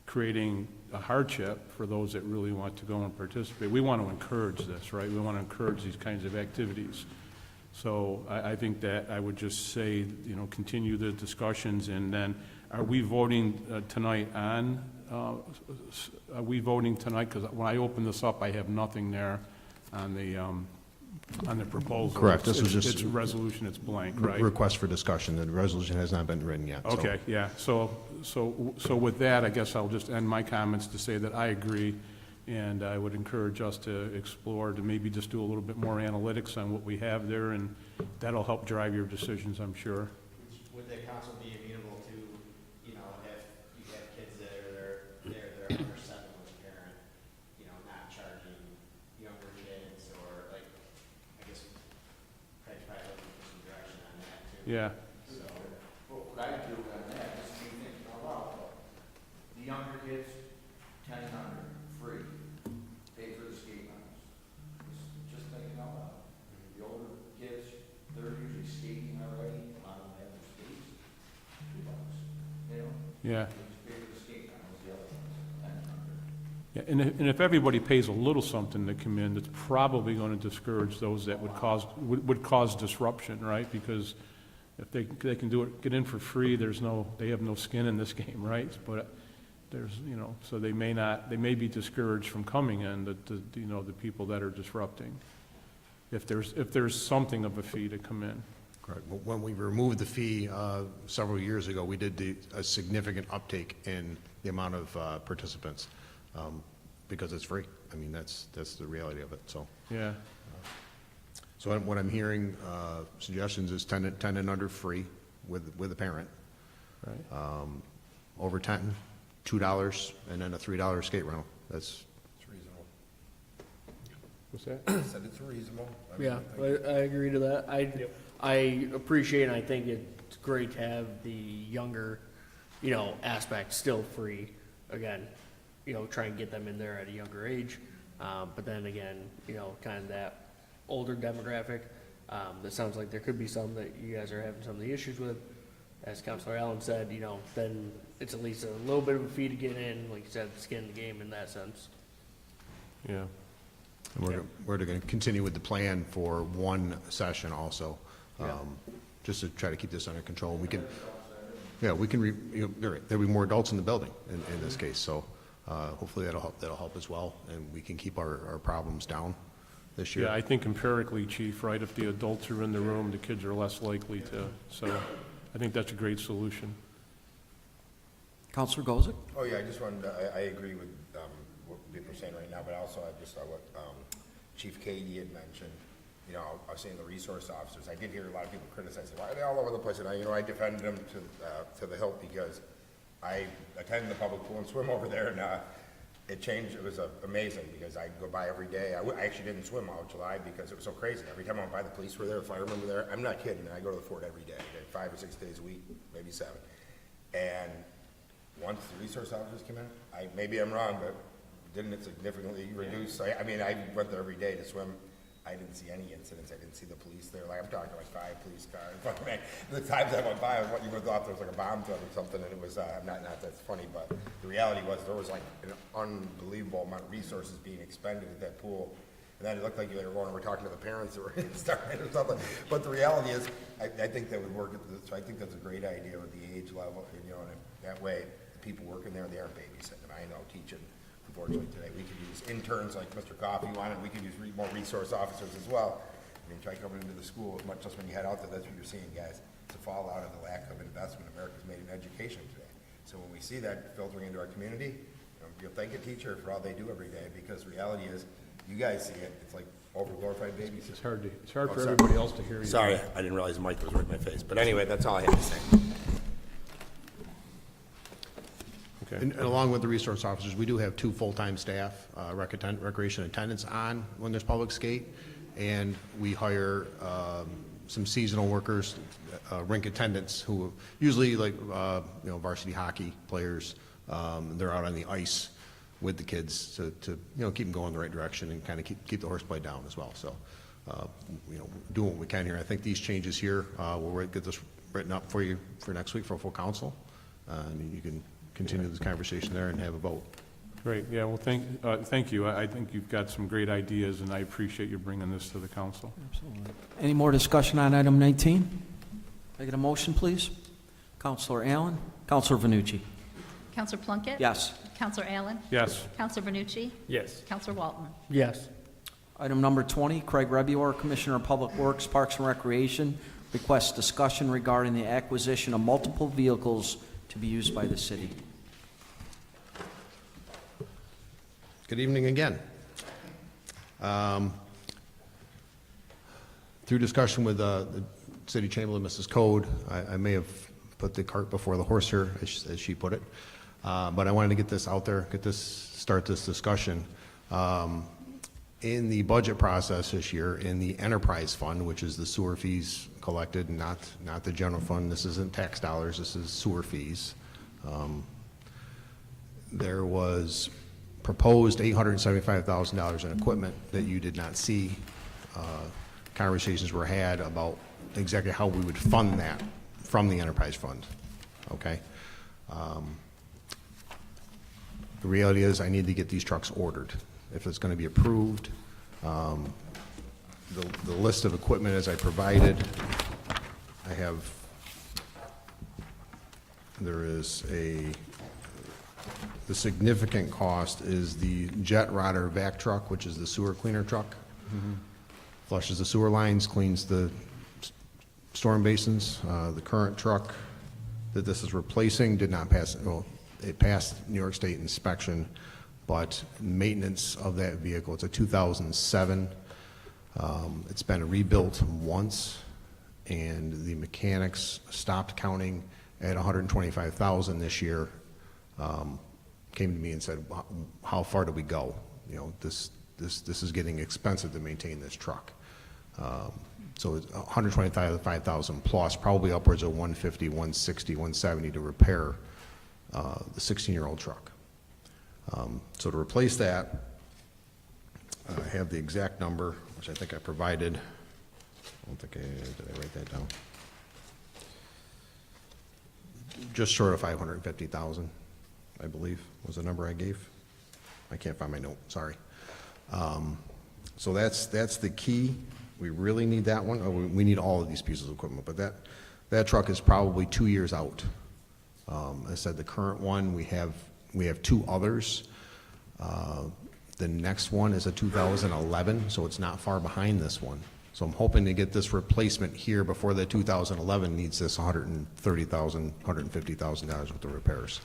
creating a hardship for those that really want to go and participate. We want to encourage this, right? We want to encourage these kinds of activities. So I think that I would just say, you know, continue the discussions, and then are we voting tonight on, are we voting tonight? Because when I open this up, I have nothing there on the proposal. Correct. This was just It's a resolution, it's blank, right? Request for discussion. The resolution has not been written yet. so- Okay, yeah, so with that, I guess I'll just end my comments to say that I agree, and I would encourage us to explore, to maybe just do a little bit more analytics on what we have there, and that'll help drive your decisions, I'm sure. Would the council be amenable to, you know, if you have kids that are they're under 7 with a parent, you know, not charging younger kids, or like, I guess, probably looking for some direction on that too. Yeah. So, What I do on that is you think, oh, wow, the younger kids, 10 and under, free, pay for the skate rentals. Just thinking out loud. The older kids, they're usually skating already, a lot of them have their skates, $2, you know? Yeah. Just pay for the skate rentals, the other ones, 10 and under. Yeah, and if everybody pays a little something to come in, it's probably going to discourage those that would cause disruption, right? Because if they can do it, get in for free, they have no skin in this game, right? But there's, so they may be discouraged from coming in, the people that are disrupting, if there's something of a fee to come in. Correct. When we removed the fee several years ago, we did a significant uptake in the amount of participants because it's free. I mean, that's the reality of it, so. Yeah. So what I'm hearing, suggestions is 10 and under free with a parent. Right. Over 10, $2, and then a $3 skate rental. It's reasonable. What's that? I said it's reasonable. I mean, Yeah, I think- I agree to that. I appreciate and I think it's great to have the younger, aspect still free. Again, try and get them in there at a younger age. But then again, kind of that older demographic, that sounds like there could be some that you guys are having some of the issues with. As Councilor Allen said, then it's at least a little bit of a fee to get in, like you said, skin in the game in that sense. Yeah. And we're going to continue with the plan for one session also, just to try to keep this under control. We can, there'll be more adults in the building in this case, so hopefully that'll help as well, and we can keep our problems down this year. Yeah, I think empirically, Chief, right, if the adults are in the room, the kids are less likely to, so I think that's a great solution. Counselor Gozick? Oh, yeah, I just wanted to, I agree with what people are saying right now, but also I just saw what Chief Cady had mentioned. I was saying the resource officers. I did hear a lot of people criticize, why are they all over the place? And I defended them to the hilt because I attended the public pool and swim over there, and it changed. It was amazing because I go by every day. I actually didn't swim all of July because it was so crazy. Every time I went by, the police were there, the firemen were there. I'm not kidding. I go to the fort every day, 5 or 6 days a week, maybe 7. And once the resource officers came in, maybe I'm wrong, but didn't it significantly reduce? I went there every day to swim. I didn't see any incidents. I didn't see the police there. I'm talking like 5 police cars. The times I went by, you would have thought there was like a bomb threat or something, and it was not that's funny, but the reality was there was like an unbelievable amount of resources being expended at that pool. And then it looked like you were going over talking to the parents that were starting or something. But the reality is, I think that would work. So I think that's a great idea with the age level, and that way the people working there, they aren't babysitting. I know teaching. Unfortunately, today we could use interns like Mr. Coffey wanted. We could use more resource officers as well. Try coming into the school as much as when you head out there. That's what you're seeing, guys. It's a fallout of the lack of investment America's made in education today. So when we see that filtering into our community, you'll thank a teacher for all they do every day, because the reality is, you guys see it. It's like overglorified babies. It's hard for everybody else to hear you. Sorry, I didn't realize the mic was right in my face. But anyway, that's all I had to say. Okay. And along with the resource officers, we do have 2 full-time staff, recreation attendants on when there's public skate, and we hire some seasonal workers, rink attendants, who usually varsity hockey players. They're out on the ice with the kids to keep them going in the right direction and kind of keep the horseplay down as well. So, doing what we can here. I think these changes here, we'll get this written up for you for next week for a full council, and you can continue this conversation there and have a vote. Great, yeah, well, thank you. I think you've got some great ideas, and I appreciate you bringing this to the council. Absolutely. Any more discussion on item 19? Can I get a motion, please? Counselor Allen? Counselor Vanucci? Counselor Plunkett? Yes. Counselor Allen? Yes. Counselor Vernucci? Yes. Counselor Walton? Yes. Item number 20, Craig Rebuor, Commissioner of Public Works, Parks and Recreation, requests discussion regarding the acquisition of multiple vehicles to be used by the city. Good evening again. Through discussion with the city chamberlain, Mrs. Code, I may have put the cart before the horse here, as she put it, but I wanted to get this out there, start this discussion. In the budget process this year, in the enterprise fund, which is the sewer fees collected, not the general fund, this isn't tax dollars, this is sewer fees. There was proposed $875,000 in equipment that you did not see. Conversations were had about exactly how we would fund that from the enterprise fund, okay? The reality is I need to get these trucks ordered. If it's gonna be approved, the list of equipment as I provided, I have there is the significant cost is the jet rotter vac truck, which is the sewer cleaner truck. Flushes the sewer lines, cleans the storm basins. The current truck that this is replacing did not pass, well, it passed New York State inspection, but maintenance of that vehicle, it's a 2007. It's been rebuilt once, and the mechanics stopped counting at 125,000 this year. Came to me and said, how far do we go? You know, this is getting expensive to maintain this truck. So it's 125,000 plus, probably upwards of 150, 160, 170 to repair the 16-year-old truck. So to replace that, I have the exact number, which I think I provided. I don't think did I write that down? Just short of 550,000, I believe, was the number I gave. I can't find my note, sorry. So that's the key. We really need that one. Oh, we need all of these pieces of equipment, but that truck is probably 2 years out. I said the current one, we have 2 others. The next one is a 2011, so it's not far behind this one. So I'm hoping to get this replacement here before the 2011 needs this $130,000, $150,000 worth of repairs.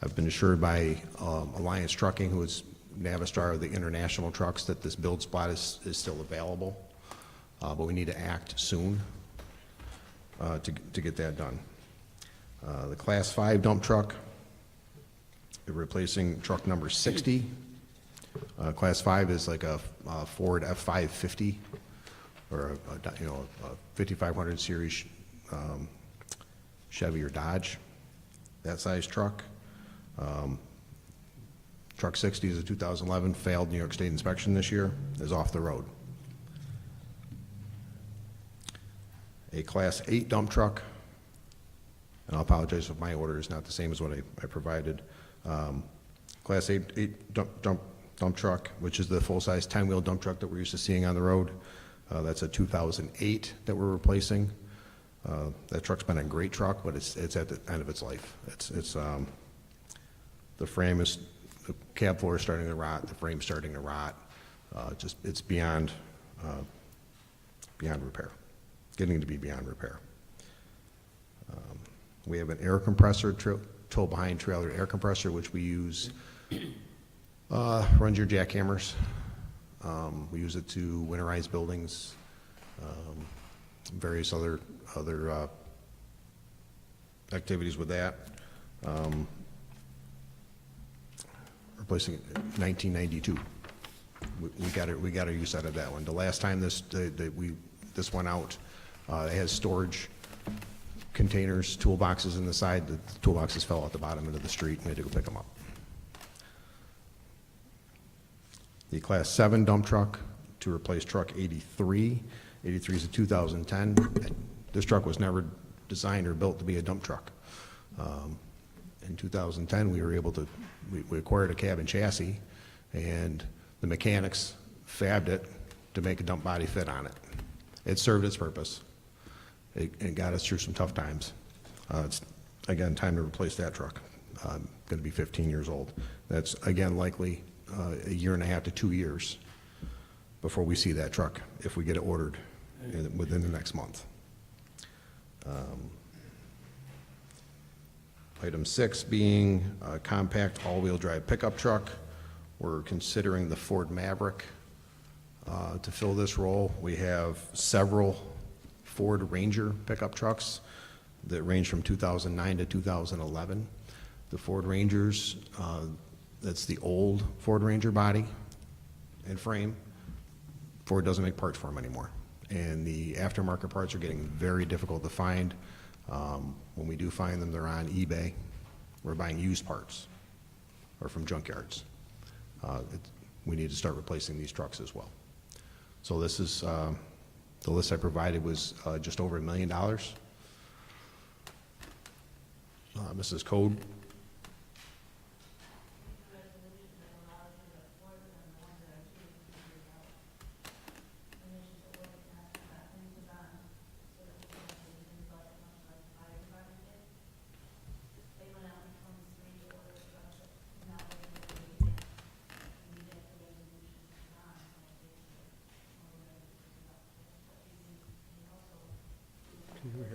I've been assured by Alliance Trucking, who is Navistar of the international trucks, that this build spot is still available, but we need to act soon to get that done. The Class 5 dump truck, we're replacing truck number 60. Class 5 is like a Ford F550 or a 5500 series Chevy or Dodge, that size truck. Truck 60 is a 2011, failed New York State inspection this year, is off the road. A Class 8 dump truck, and I'll apologize if my order is not the same as what I provided. Class 8 dump truck, which is the full-size 10-wheel dump truck that we're used to seeing on the road. That's a 2008 that we're replacing. That truck's been a great truck, but it's at the end of its life. The frame is, the cab floor is starting to rot, the frame's starting to rot. It's beyond repair, getting to be beyond repair. We have an air compressor, tow-behind trailer air compressor, which we use, runs your jackhammers. We use it to winterize buildings, various other activities with that. Replacing 1992. We got our use out of that one. The last time this went out, it has storage containers, toolboxes in the side. The toolboxes fell out the bottom into the street, and we had to go pick them up. The Class 7 dump truck to replace truck 83. 83 is a 2010. This truck was never designed or built to be a dump truck. In 2010, we were able to, we acquired a cab and chassis, and the mechanics fabbed it to make a dump body fit on it. It served its purpose. It got us through some tough times. It's, again, time to replace that truck. Going to be 15 years old. That's, again, likely a year and a half to 2 years before we see that truck, if we get it ordered within the next month. Item 6 being a compact all-wheel drive pickup truck. We're considering the Ford Maverick to fill this role. We have several Ford Ranger pickup trucks that range from 2009 to 2011. The Ford Rangers, that's the old Ford Ranger body and frame. Ford doesn't make parts for them anymore. And the aftermarket parts are getting very difficult to find. When we do find them, they're on eBay. We're buying used parts or from junkyards. We need to start replacing these trucks as well. So this is, the list I provided was just over $1 million. Mrs. Code.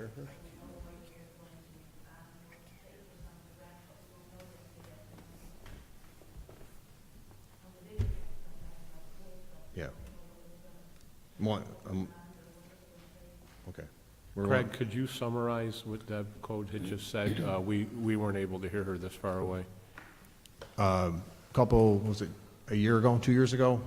hear her? Yeah. Okay. Craig, could you summarize what Deb Code had just said? We weren't able to hear her this far away. Couple, was it a year ago, 2 years ago?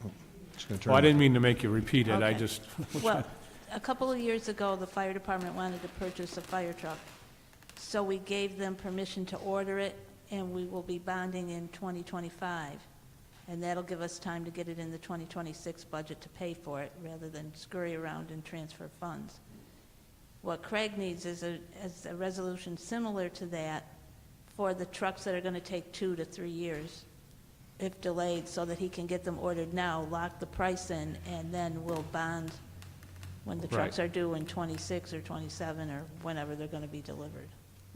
Oh, just gonna turn Well, I it- didn't mean to make you repeat it, I Okay. just, Well, a couple of years ago, the fire department wanted to purchase a fire truck. So we gave them permission to order it, and we will be bonding in 2025. And that'll give us time to get it in the 2026 budget to pay for it, rather than scurry around and transfer funds. What Craig needs is a resolution similar to that for the trucks that are going to take 2 to 3 years, if delayed, so that he can get them ordered now, lock the price in, and then we'll bond when the trucks Right. are due in 26 or 27 or whenever they're going to be delivered.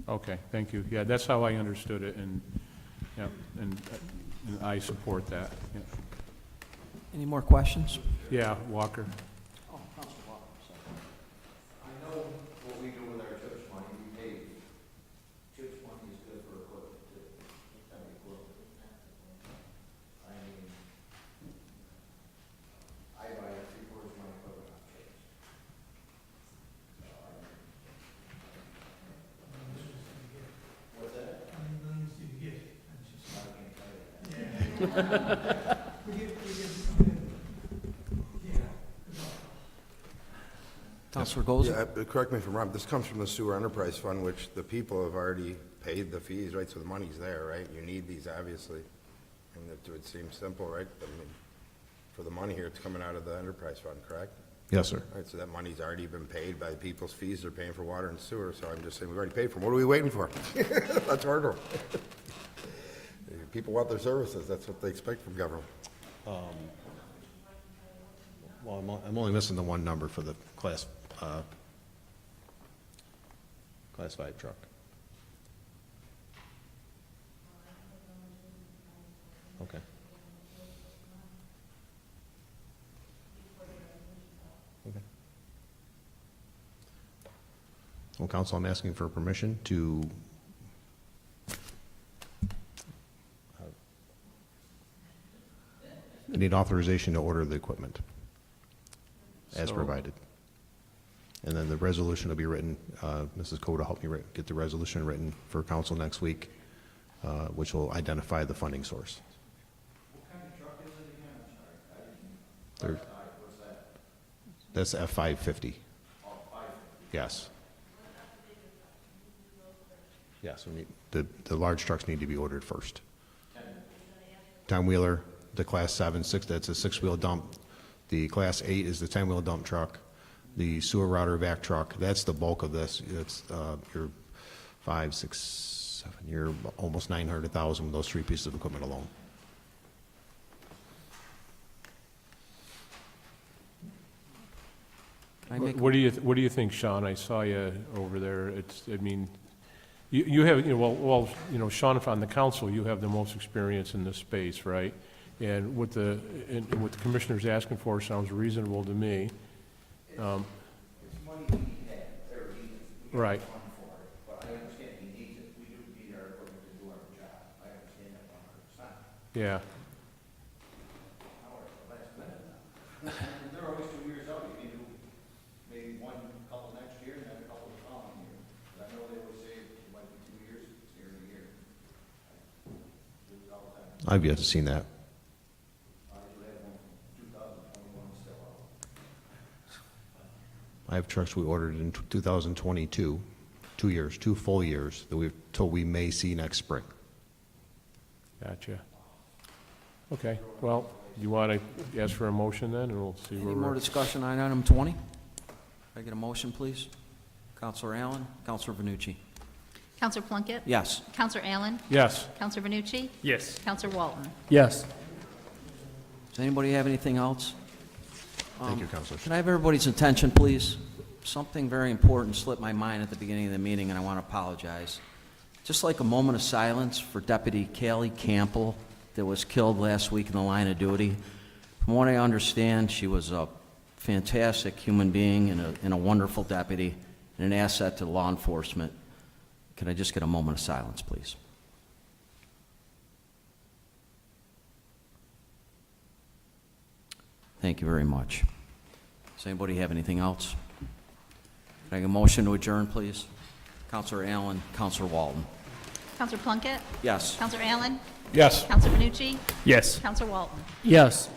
okay, thank you. Yeah, that's how I understood it, and, yeah, and I support that. Yeah. Any more questions? Yeah, Walker. Oh, Councilor Walker, sorry. I know what we do with our CHIPS money, we pay, CHIPS money is good for equipment too. Heavy equipment. I mean, I buy 3/4 of my equipment on CHIPS. What's that? Councilor Goza? Yeah, correct me if I'm wrong, this comes from the sewer enterprise fund, which the people have already paid the fees, right? So the money's there, right? You need these, obviously. And it would seem simple, right? I mean, for the money here, it's coming out of the enterprise fund, correct? Yes, sir. Right, so that money's already been paid by people's fees they're paying for water and sewer, so I'm just saying, we've already paid for them. What are we waiting for? Let's order them. People want their services, that's what they expect from government. Well, I'm only missing the one number for the Class 5 truck. Okay. Okay. Well, council, I'm asking for permission to I need authorization to order the equipment as So- provided. And then the resolution will be written, Mrs. Code will help me get the resolution written for council next week, which will identify the funding source. What kind of truck is it again? I'm sorry. What's that? That's F-550. Oh, 550. Yes. Yes, we need, the large trucks need to be ordered first. 10-wheeler, the Class 7, that's a 6-wheel dump. The Class 8 is the 10-wheel dump truck. The sewer router vac truck, that's the bulk of this. It's your 5, 6, 7, you're almost 900,000 with those 3 pieces of equipment alone. Can I make, What do you think, Sean? I saw you over there. I mean, you have, well, Sean, if on the council, you have the most experience in this space, right? And what the commissioner's asking for sounds reasonable to me. It's money we need to have, or we Right. have fund for it, but I understand he needs it, we do need our equipment to do our job, I understand that 100%. Yeah. Now we're at the last minute now. And they're always 2 years out, you can do maybe one couple next year and then a couple the following year. But I know they always say it might be 2 years, it's year to year. I do it all the time. I've yet to seen that. I do have one from 2021 still out. I have trucks we ordered in 2022, 2 years, 2 full years, that we've told we may see next spring. Gotcha. Okay, well, you want to ask for a motion then, and we'll see any where more we're... discussion on item 20? Can I get a motion, please? Councilor Allen, Councilor Vanucci. Counselor Plunkett? Yes. Counselor Allen? Yes. Counselor Vanucci? Yes. Counselor Walton? Yes. Does anybody have anything else? Thank you, Councilors. Can I have everybody's attention, please? Something very important slipped my mind at the beginning of the meeting, and I want to apologize. Just like a moment of silence for Deputy Kaylee Campbell that was killed last week in the line of duty. From what I understand, she was a fantastic human being and a wonderful deputy and an asset to law enforcement. Can I just get a moment of silence, please? Thank you very much. Does anybody have anything else? Can I get a motion to adjourn, please? Counselor Allen, Counselor Walton. Counselor Plunkett? Yes. Counselor Allen? Yes. Counselor Minucci? Yes. Counselor Walton? Yes.